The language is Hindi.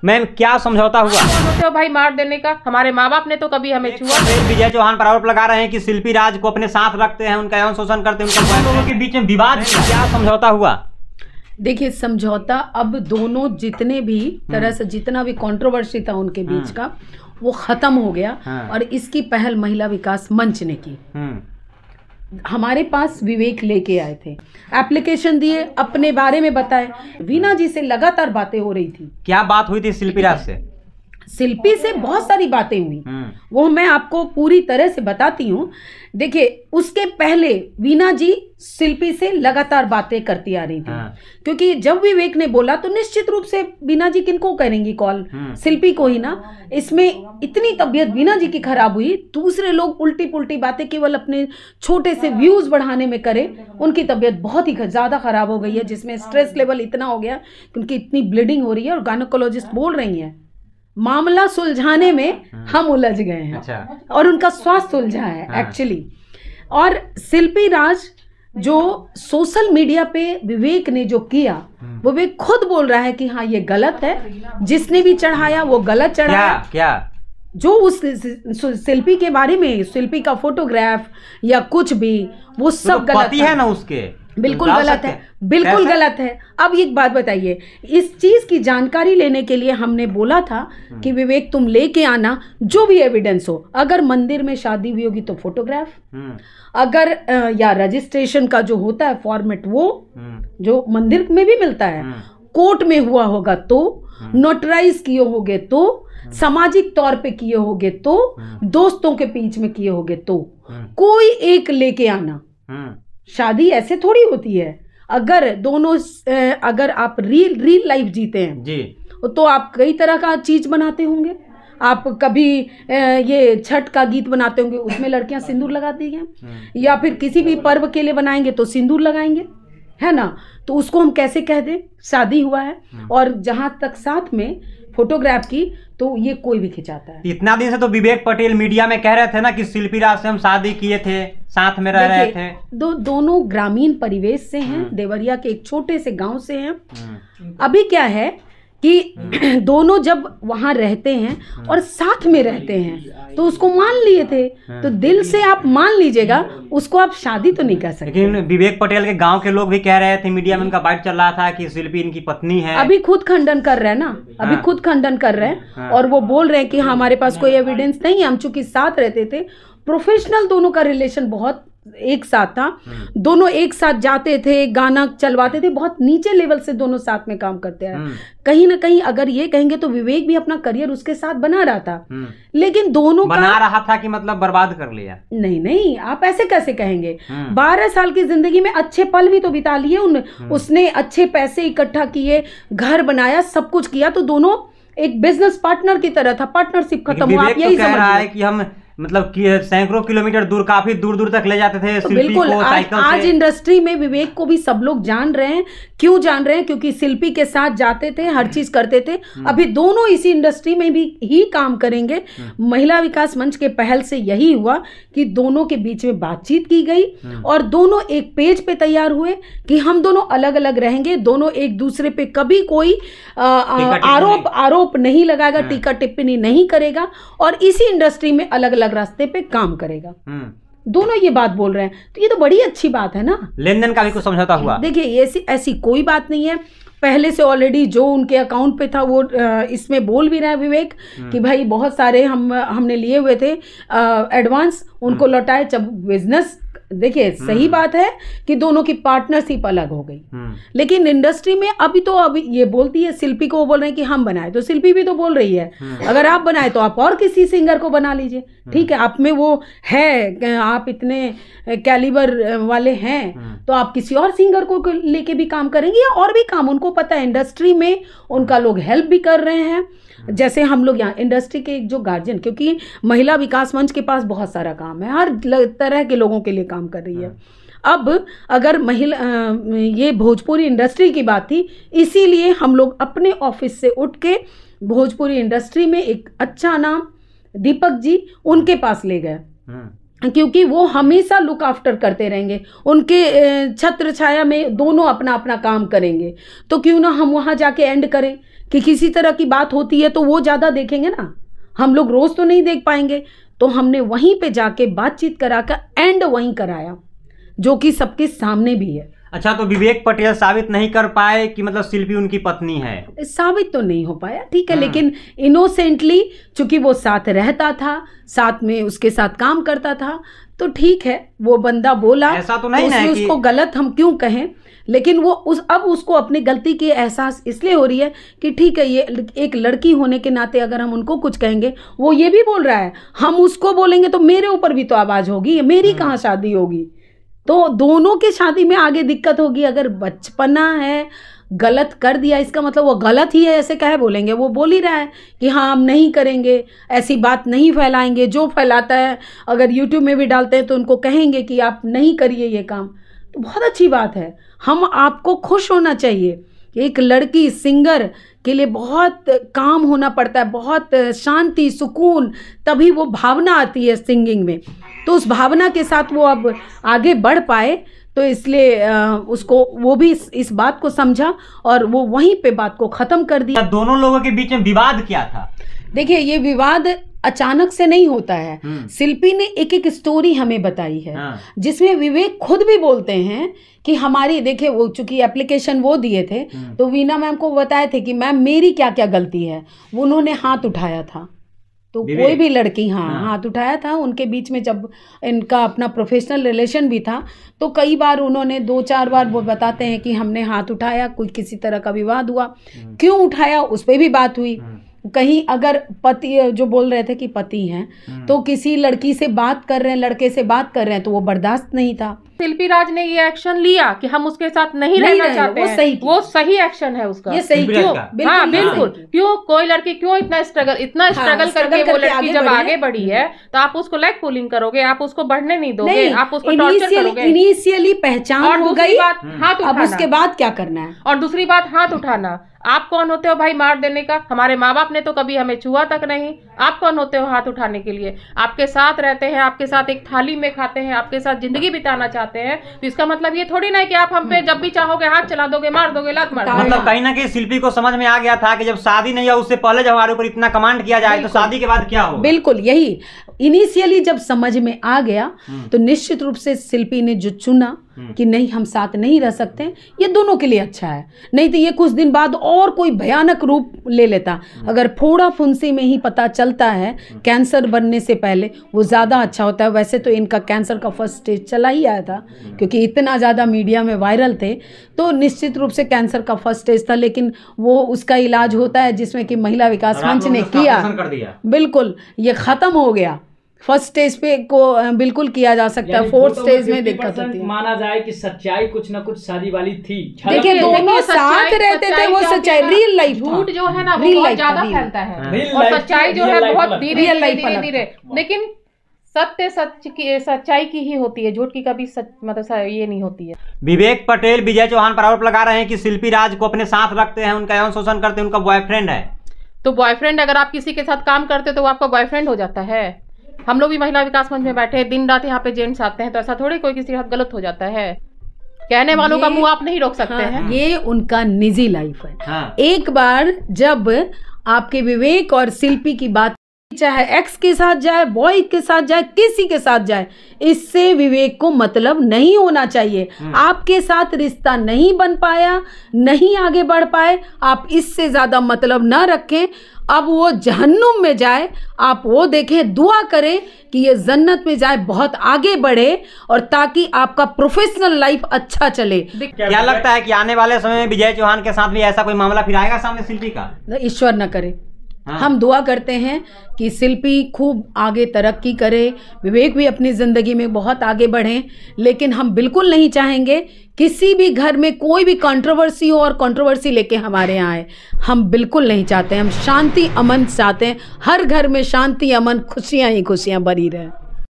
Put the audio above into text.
मैम क्या समझौता हुआ? तो भाई मार देने का, हमारे माँ बाप ने तो कभी हमें छुआ। विजय चौहान पर आरोप लगा रहे हैं कि शिल्पी राज को अपने साथ रखते हैं, उनका यौन शोषण करते हैं, उनके लोगों के बीच में विवाद। क्या समझौता हुआ? देखिए, समझौता अब दोनों जितने भी तरह से जितना भी कंट्रोवर्सी था उनके बीच का वो खत्म हो गया। और इसकी पहल महिला विकास मंच ने की। हमारे पास विवेक लेके आए थे, एप्लीकेशन दिए, अपने बारे में बताए। वीना जी से लगातार बातें हो रही थी। क्या बात हुई थी शिल्पी राज से? शिल्पी से बहुत सारी बातें हुई, वो मैं आपको पूरी तरह से बताती हूँ। देखिए, उसके पहले वीना जी शिल्पी से लगातार बातें करती आ रही थी। क्योंकि जब विवेक ने बोला तो निश्चित रूप से वीना जी किनको करेंगी कॉल? शिल्पी को ही ना। इसमें इतनी तबीयत वीना जी की खराब हुई, दूसरे लोग उल्टी पुल्टी बातें केवल अपने छोटे से व्यूज बढ़ाने में करें। उनकी तबीयत बहुत ही ज़्यादा खराब हो गई है, जिसमें स्ट्रेस लेवल इतना हो गया कि उनकी इतनी ब्लीडिंग हो रही है। और गायनेकोलॉजिस्ट बोल रही हैं मामला सुलझाने में हम उलझ गए हैं। अच्छा। और उनका स्वास्थ्य सुलझा है एक्चुअली। और शिल्पी राज जो सोशल मीडिया पे विवेक ने जो किया, वो विवेक खुद बोल रहा है कि हाँ ये गलत है, जिसने भी चढ़ाया वो गलत चढ़ाया। क्या जो उस शिल्पी के बारे में, शिल्पी का फोटोग्राफ या कुछ भी, वो सब गलत है ना उसके, बिल्कुल गलत है, बिल्कुल गलत है। अब एक बात बताइए, इस चीज की जानकारी लेने के लिए हमने बोला था कि विवेक तुम लेके आना जो भी एविडेंस हो। अगर मंदिर में शादी हुई होगी तो फोटोग्राफ, अगर या रजिस्ट्रेशन का जो होता है फॉर्मेट वो जो मंदिर में भी मिलता है, कोर्ट में हुआ होगा तो, नोटराइज किए होगे तो, सामाजिक तौर पे किए होगे तो, दोस्तों के बीच में किए होगे तो, कोई एक लेके आना। शादी ऐसे थोड़ी होती है। अगर दोनों अगर आप रियल लाइफ जीते हैं जी, तो आप कई तरह का चीज बनाते होंगे। आप कभी ये छठ का गीत बनाते होंगे, उसमें लड़कियां सिंदूर लगाती हैं, या फिर किसी भी पर्व के लिए बनाएंगे तो सिंदूर लगाएंगे, है ना। तो उसको हम कैसे कह दें शादी हुआ है? और जहां तक साथ में फोटोग्राफ की, तो ये कोई भी खिंचाता है। इतना दिन से तो विवेक पटेल मीडिया में कह रहे थे ना कि शिल्पी राज से हम शादी किए थे, साथ में रह रहे थे। दोनों ग्रामीण परिवेश से हैं, देवरिया के एक छोटे से गांव से हैं। अभी क्या है कि दोनों जब वहां रहते हैं और साथ में रहते हैं तो उसको मान लिए थे, तो दिल से आप मान लीजिएगा, उसको आप शादी तो नहीं कह सकते। लेकिन विवेक पटेल के गांव के लोग भी कह रहे थे, मीडिया में उनका बाइट चल रहा था कि शिल्पी इनकी पत्नी है। अभी खुद खंडन कर रहे हैं ना, अभी खुद खंडन कर रहे हैं। और वो बोल रहे हैं कि हमारे पास कोई एविडेंस नहीं है, हम चूंकि साथ रहते थे। प्रोफेशनल दोनों का रिलेशन बहुत एक साथ था, दोनों एक साथ जाते थे, गाना चलवाते थे, बहुत नीचे लेवल से दोनों साथ में काम करते हैं। कहीं ना कहीं अगर ये कहेंगे तो विवेक भी अपना करियर उसके साथ बना रहा था, लेकिन दोनों बना रहा था कि मतलब बर्बाद कर लिया? नहीं, आप ऐसे कैसे कहेंगे। 12 साल की जिंदगी में अच्छे पल भी तो बिता लिए उसने, अच्छे पैसे इकट्ठा किए, घर बनाया, सब कुछ किया। तो दोनों एक बिजनेस पार्टनर की तरह था, पार्टनरशिप खत्म हुआ। आप यही समझ रहा है कि हम मतलब सैकड़ों किलोमीटर दूर, काफी दूर दूर तक ले जाते थे शिल्पी बिल्कुल को साइकिल से। आज इंडस्ट्री में विवेक को भी सब लोग जान रहे हैं। क्यों जान रहे हैं? क्योंकि शिल्पी के साथ जाते थे, हर चीज करते थे। अभी दोनों इसी इंडस्ट्री में भी ही काम करेंगे। महिला विकास मंच के पहल से यही हुआ कि दोनों के बीच में बातचीत की गई और दोनों एक पेज पे तैयार हुए कि हम दोनों अलग अलग रहेंगे, दोनों एक दूसरे पे कभी कोई आरोप नहीं लगाएगा, टीका टिप्पणी नहीं करेगा और इसी इंडस्ट्री में अलग अलग रास्ते पे काम करेगा। दोनों ये बात बोल रहे हैं, तो ये तो बड़ी अच्छी बात है ना। लेन देन का भी कुछ समझौता हुआ? देखिए, ऐसी कोई बात नहीं है। पहले से ऑलरेडी जो उनके अकाउंट पे था वो इसमें बोल भी रहा है विवेक कि भाई बहुत सारे हमने लिए हुए थे एडवांस, उनको लौटाए। जब बिजनेस, देखिए सही बात है कि दोनों की पार्टनरशिप अलग हो गई, लेकिन इंडस्ट्री में अभी ये बोलती है शिल्पी को, वो बोल रहे हैं कि हम बनाए, तो शिल्पी भी तो बोल रही है अगर आप बनाए तो आप और किसी सिंगर को बना लीजिए। ठीक है, आप में वो है, आप इतने कैलिबर वाले हैं तो आप किसी और सिंगर को लेके भी काम करेंगे या और भी काम। उनको पता है इंडस्ट्री में उनका लोग हेल्प भी कर रहे हैं। जैसे हम लोग यहाँ इंडस्ट्री के जो गार्जियन, क्योंकि महिला विकास मंच के पास बहुत सारा काम है, हर तरह के लोगों के लिए काम कर रही है। अब अगर महिला, ये भोजपुरी इंडस्ट्री की बात थी, इसीलिए हम लोग अपने ऑफिस से उठ के भोजपुरी इंडस्ट्री में एक अच्छा नाम दीपक जी उनके पास ले गए, क्योंकि वो हमेशा लुक आफ्टर करते रहेंगे, उनके छत्र छाया में दोनों अपना अपना काम करेंगे। तो क्यों ना हम वहाँ जाके एंड करें कि किसी तरह की बात होती है तो वो ज़्यादा देखेंगे ना, हम लोग रोज़ तो नहीं देख पाएंगे। तो हमने वहीं पे जाके बातचीत कराकर एंड वहीं कराया, जो कि सबके सामने भी है। अच्छा, तो विवेक पटेल साबित नहीं कर पाए कि मतलब शिल्पी उनकी पत्नी है? साबित तो नहीं हो पाया, ठीक है, लेकिन इनोसेंटली चूंकि वो साथ रहता था, साथ में उसके साथ काम करता था, तो ठीक है, वो बंदा बोला, ऐसा तो नहीं है कि उसको गलत हम क्यों कहें, लेकिन वो अब उसको अपनी गलती की एहसास इसलिए हो रही है कि ठीक है, ये एक लड़की होने के नाते अगर हम उनको कुछ कहेंगे, वो ये भी बोल रहा है, हम उसको बोलेंगे तो मेरे ऊपर भी तो आवाज़ होगी, मेरी कहाँ शादी होगी, तो दोनों की शादी में आगे दिक्कत होगी। अगर बचपना है, गलत कर दिया, इसका मतलब वो गलत ही है ऐसे काहे बोलेंगे? वो बोल ही रहा है कि हाँ हम नहीं करेंगे, ऐसी बात नहीं फैलाएंगे, जो फैलाता है अगर यूट्यूब में भी डालते हैं तो उनको कहेंगे कि आप नहीं करिए ये काम, तो बहुत अच्छी बात है। हम आपको खुश होना चाहिए। एक लड़की सिंगर के लिए बहुत काम होना पड़ता है, बहुत शांति, सुकून, तभी वो भावना आती है सिंगिंग में, तो उस भावना के साथ वो अब आगे बढ़ पाए, तो इसलिए उसको वो भी इस बात को समझा और वो वहीं पे बात को ख़त्म कर दिया। दोनों लोगों के बीच में विवाद क्या था? देखिए, ये विवाद अचानक से नहीं होता है। शिल्पी ने एक एक स्टोरी हमें बताई है, जिसमें विवेक खुद भी बोलते हैं कि हमारी, देखिए वो चूंकि एप्लीकेशन वो दिए थे तो वीना मैम को बताए थे कि मैम मेरी क्या क्या गलती है, उन्होंने हाथ उठाया था, तो कोई भी लड़की हाथ उठाया था। उनके बीच में जब इनका अपना प्रोफेशनल रिलेशन भी था तो कई बार उन्होंने 2-4 बार वो बताते हैं कि हमने हाथ उठाया, कोई किसी तरह का विवाद हुआ, क्यों उठाया उस पर भी बात हुई। कहीं अगर पति, जो बोल रहे थे कि पति हैं, तो किसी लड़की से बात कर रहे हैं, लड़के से बात कर रहे हैं, तो वो बर्दाश्त नहीं था। शिल्पी राज ने ये एक्शन लिया कि हम उसके साथ नहीं रहना चाहते हैं, वो सही एक्शन है उसका, ये सही क्यों? हाँ बिल्कुल, क्यों कोई लड़की क्यों इतना स्ट्रगल करके वो लड़की जब आगे बढ़ी है तो आप उसको लाइक पुलिंग करोगे, आप उसको बढ़ने नहीं दोगे, आप उसको टॉर्चर करोगे। इनिशियली पहचान हो गई, हाथ उठाना, अब उसके बाद क्या करना है? और दूसरी बात, हाथ उठाना। आप कौन होते हो भाई मार देने का? हमारे माँ बाप ने तो कभी हमें छुआ तक नहीं, आप कौन होते हो हाथ उठाने के लिए? आपके साथ रहते हैं, आपके साथ एक थाली में खाते हैं, आपके साथ जिंदगी बिताना चाहते हैं, तो इसका मतलब ये थोड़ी ना है कि आप हम पे जब भी चाहोगे हाथ चला दोगे, मार दोगे, लात मार दोगे। मतलब कहीं ना कहीं शिल्पी को समझ में आ गया था कि जब शादी नहीं है उससे पहले जब हमारे ऊपर इतना कमांड किया जाए तो शादी के बाद क्या हो। बिल्कुल यही इनिशियली जब समझ में आ गया तो निश्चित रूप से शिल्पी ने जो चुना कि नहीं हम साथ नहीं रह सकते, ये दोनों के लिए अच्छा है। नहीं तो ये कुछ दिन बाद और कोई भयानक रूप ले लेता। अगर फोड़ा फुंसी में ही पता चलता है कैंसर बनने से पहले, वो ज़्यादा अच्छा होता है। वैसे तो इनका कैंसर का फर्स्ट स्टेज चला ही आया था, क्योंकि इतना ज़्यादा मीडिया में वायरल थे, तो निश्चित रूप से कैंसर का फर्स्ट स्टेज था। लेकिन वो उसका इलाज होता है जिसमें कि महिला विकास मंच ने किया, बिल्कुल ये ख़त्म हो गया। फर्स्ट स्टेज पे को बिल्कुल किया जा सकता है, फोर्थ स्टेज में दिक्कत होती है। माना जाए कि सच्चाई कुछ ना कुछ शादी वाली थी। देखिए दोनों साथ रहते थे, वो सच्चाई रियल लाइफ, झूठ जो है ना वो बहुत ज्यादा फैलता है और सच्चाई जो है बहुत धीरे। लेकिन सत्य सच्चाई की ही होती है, झूठ की कभी मतलब ये नहीं होती है। विवेक पटेल विजय चौहान पर आरोप लगा रहे हैं कि शिल्पी राज को अपने साथ रखते हैं, उनका यौन शोषण करते हैं, उनका बॉयफ्रेंड है। तो बॉयफ्रेंड, अगर आप किसी के साथ काम करते तो वो आपका बॉयफ्रेंड हो जाता है। हम लोग भी महिला विकास मंच में बैठे दिन रात यहाँ पे जेंट्स आते हैं, तो ऐसा थोड़ी कोई किसी के साथ गलत हो जाता है। कहने वालों का मुंह आप नहीं रोक सकते हैं। ये उनका निजी लाइफ है। एक बार जब आपके विवेक और शिल्पी की बात, चाहे एक्स के साथ जाए, बॉय के साथ जाए, किसी के साथ जाए, इससे विवेक को मतलब नहीं होना चाहिए। आपके साथ रिश्ता नहीं बन पाया, नहीं आगे बढ़ पाए, आप इससे ज्यादा मतलब ना रखें। अब वो जहन्नुम में जाए, आप वो देखें, दुआ करें कि ये जन्नत में जाए, बहुत आगे बढ़े, और ताकि आपका प्रोफेशनल लाइफ अच्छा चले। क्या लगता है कि आने वाले समय में विजय चौहान के साथ भी ऐसा कोई मामला फिर आएगा सामने शिल्पी का? ईश्वर न करे। हम दुआ करते हैं कि शिल्पी खूब आगे तरक्की करे, विवेक भी अपनी ज़िंदगी में बहुत आगे बढ़ें, लेकिन हम बिल्कुल नहीं चाहेंगे किसी भी घर में कोई भी कंट्रोवर्सी हो और कंट्रोवर्सी लेके हमारे यहाँ आए। हम बिल्कुल नहीं चाहते। हम शांति अमन चाहते हैं, हर घर में शांति अमन, खुशियाँ ही खुशियाँ बनी रहे।